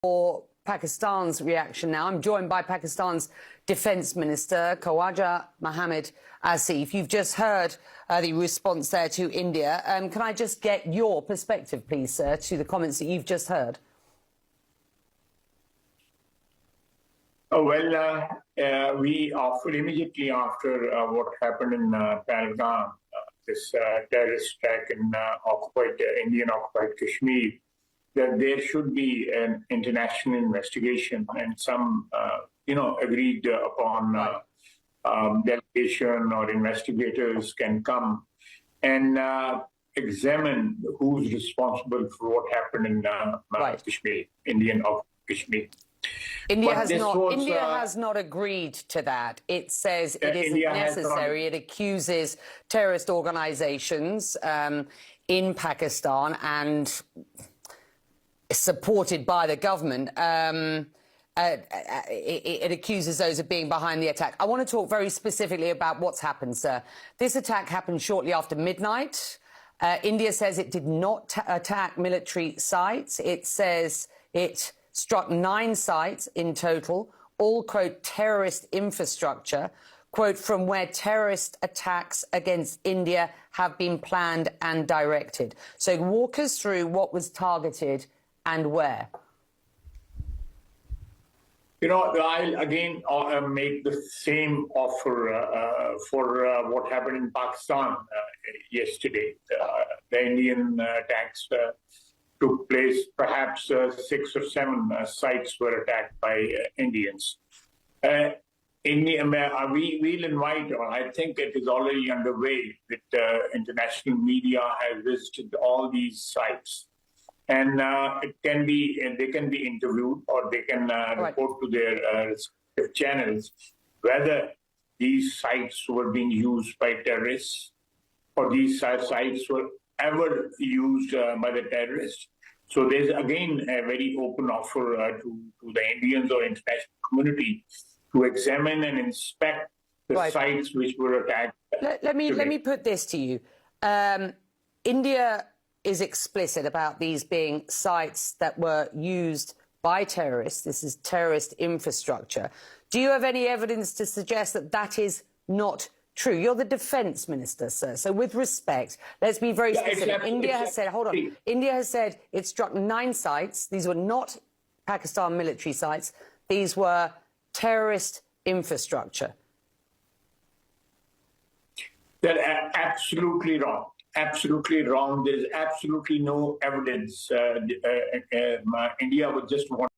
for Pakistan's reaction now. I'm joined by Pakistan's Defence Minister, Khawaja Mohammad Asif. You've just heard the response there to India. Can I just get your perspective, please, sir, to the comments that you've just heard? We offered immediately after what happened in Pahalgam, this terrorist attack in Indian-occupied Kashmir, that there should be an international investigation, and some, agreed upon delegation or investigators can come and examine who's responsible for what happened in Kashmir, Indian-occupied Kashmir. India has not agreed to that. It says it isn't necessary. It accuses terrorist organizations in Pakistan and supported by the government. It accuses those of being behind the attack. I want to talk very specifically about what's happened, sir. This attack happened shortly after midnight. India says it did not attack military sites. It says it struck 9 sites in total, all, quote, terrorist infrastructure, quote, from where terrorist attacks against India have been planned and directed. So walk us through what was targeted and where. I'll again make the same offer for what happened in Pakistan yesterday. The Indian attacks took place, perhaps 6 or 7 sites were attacked by Indians. We'll invite, or I think it is already underway, that international media has visited all these sites. And they can be interviewed, or they can report to their respective channels whether these sites were being used by terrorists, or these sites were ever used by the terrorists. So there's again a very open offer to the Indians or international community to examine and inspect the sites which were attacked. Let me put this to you. India is explicit about these being sites that were used by terrorists. This is terrorist infrastructure. Do you have any evidence to suggest that that is not true? You're the defence minister, sir. So with respect, let's be very specific. India has said, hold on, India has said it struck 9 sites. These were not Pakistan military sites. These were terrorist infrastructure. They're absolutely wrong. Absolutely wrong. There's absolutely no evidence. India would just want